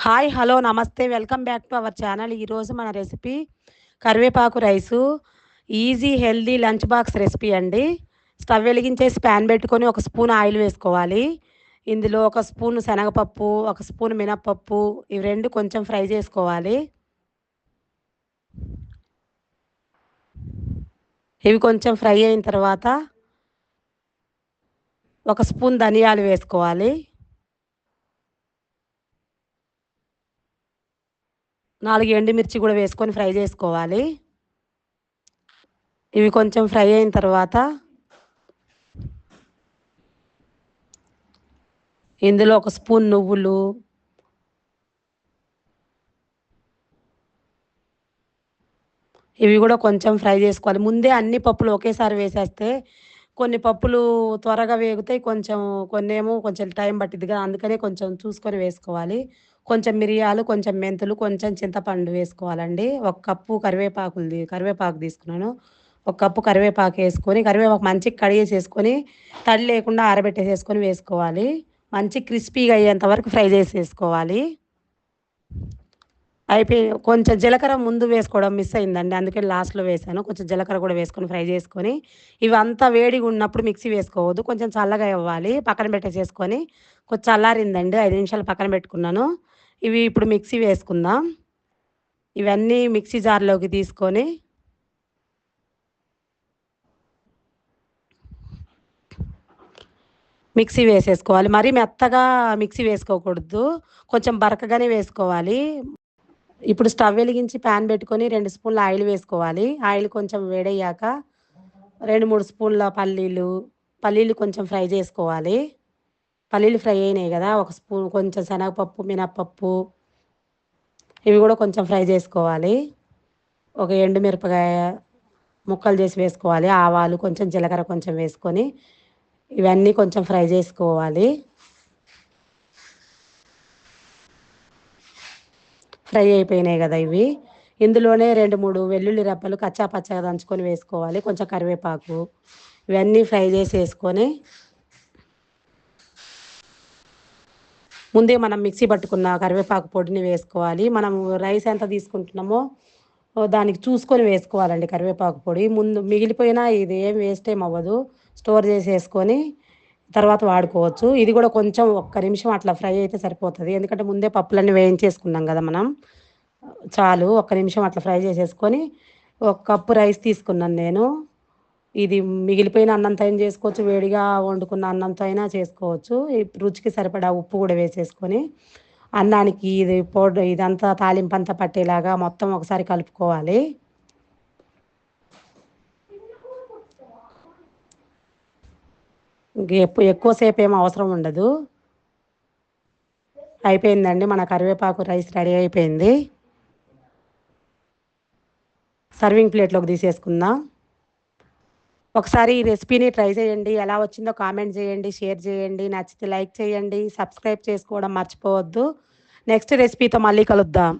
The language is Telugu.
హాయ్ హలో నమస్తే welcome back to our channel. ఈరోజు మన రెసిపీ కరివేపాకు rice, easy healthy lunch box recipe అండి. స్టవ్ వెలిగించేసి ప్యాన్ పెట్టుకొని ఒక స్పూన్ ఆయిల్ వేసుకోవాలి. ఇందులో ఒక స్పూన్ శనగపప్పు, ఒక స్పూన్ మినప్పప్పు, ఇవి రెండు కొంచెం ఫ్రై చేసుకోవాలి. ఇవి కొంచెం ఫ్రై అయిన తర్వాత ఒక స్పూన్ ధనియాలు వేసుకోవాలి. 4 ఎండుమిర్చి కూడా వేసుకొని ఫ్రై చేసుకోవాలి. ఇవి కొంచెం ఫ్రై అయిన తర్వాత ఇందులో ఒక స్పూన్ నువ్వులు, ఇవి కూడా కొంచెం ఫ్రై చేసుకోవాలి. ముందే అన్ని పప్పులు ఒకేసారి వేసేస్తే కొన్ని పప్పులు త్వరగా వేగుతాయి, కొన్నేమో కొంచెం టైం పట్టిద్ది కదా, అందుకనే కొంచెం చూసుకొని వేసుకోవాలి. కొంచెం మిరియాలు, కొంచెం మెంతులు, కొంచెం చింతపండు వేసుకోవాలండి. ఒక కప్పు కరివేపాకు తీసుకున్నాను. ఒక కప్పు కరివేపాకు వేసుకొని, కరివేపాకు మంచిగా కడిగేసేసుకొని తడి లేకుండా ఆరబెట్టేసేసుకొని వేసుకోవాలి. మంచి క్రిస్పీగా అయ్యేంత వరకు ఫ్రై చేసేసుకోవాలి. అయిపోయి కొంచెం జీలకర్ర ముందు వేసుకోవడం మిస్ అయిందండి, అందుకని లాస్ట్లో వేసాను. కొంచెం జీలకర్ర కూడా వేసుకొని ఫ్రై చేసుకొని, ఇవంతా వేడిగా ఉన్నప్పుడు మిక్సీ వేసుకోవద్దు, కొంచెం చల్లగా ఇవ్వాలి. పక్కన పెట్టేసేసుకొని కొంచెం చల్లారిందండి, 5 నిమిషాలు పక్కన పెట్టుకున్నాను. ఇవి ఇప్పుడు మిక్సీ వేసుకుందాం. ఇవన్నీ మిక్సీ జార్లోకి తీసుకొని మిక్సీ వేసేసుకోవాలి. మరీ మెత్తగా మిక్సీ వేసుకోకూడదు, కొంచెం బరకగానే వేసుకోవాలి. ఇప్పుడు స్టవ్ వెలిగించి ప్యాన్ పెట్టుకొని 2 స్పూన్ల ఆయిల్ వేసుకోవాలి. ఆయిల్ కొంచెం వేడయ్యాక 2, 3 స్పూన్ల పల్లీలు కొంచెం ఫ్రై చేసుకోవాలి. పల్లీలు ఫ్రై అయినాయి కదా, ఒక స్పూన్ కొంచెం శనగపప్పు, మినప్పప్పు, ఇవి కూడా కొంచెం ఫ్రై చేసుకోవాలి. ఒక ఎండుమిరపకాయ ముక్కలు చేసి వేసుకోవాలి. ఆవాలు, కొంచెం జీలకర్ర కొంచెం వేసుకొని ఇవన్నీ కొంచెం ఫ్రై చేసుకోవాలి. ఫ్రై అయిపోయినాయి కదా ఇవి. ఇందులోనే 2, 3 వెల్లుల్లి రెబ్బలు కచ్చా పచ్చగా దంచుకొని వేసుకోవాలి. కొంచెం కరివేపాకు, ఇవన్నీ ఫ్రై చేసేసుకొని ముందే మనం మిక్సీ పట్టుకున్న కరివేపాకు పొడిని వేసుకోవాలి. మనం రైస్ ఎంత తీసుకుంటున్నామో దానికి చూసుకొని వేసుకోవాలండి కరివేపాకు పొడి. ముందు మిగిలిపోయినా ఇది ఏం వేస్ట్ ఏం అవ్వదు, స్టోర్ చేసేసుకొని తర్వాత వాడుకోవచ్చు. ఇది కూడా కొంచెం ఒక్క నిమిషం అట్లా ఫ్రై అయితే సరిపోతుంది, ఎందుకంటే ముందే పప్పులన్నీ వేయించేసుకున్నాం కదా మనం. చాలు, ఒక్క నిమిషం అట్లా ఫ్రై చేసేసుకొని ఒక కప్పు రైస్ తీసుకున్నాను నేను. ఇది మిగిలిపోయిన అన్నంతో అయినా చేసుకోవచ్చు, వేడిగా వండుకున్న అన్నంతో అయినా చేసుకోవచ్చు. రుచికి సరిపడా ఉప్పు కూడా వేసేసుకొని అన్నానికి ఇదంతా తాలింపు అంతా పట్టేలాగా మొత్తం ఒకసారి కలుపుకోవాలి. ఇంక ఎక్కువసేపు ఏం అవసరం ఉండదు. అయిపోయిందండి, మన కరివేపాకు రైస్ రెడీ అయిపోయింది. సర్వింగ్ ప్లేట్లోకి తీసేసుకుందాం. ఒకసారి ఈ రెసిపీని ట్రై చేయండి, ఎలా వచ్చిందో కామెంట్ చేయండి, షేర్ చేయండి, నచ్చితే లైక్ చేయండి, సబ్స్క్రైబ్ చేసుకోవడం మర్చిపోవద్దు. నెక్స్ట్ రెసిపీతో మళ్ళీ కలుద్దాం.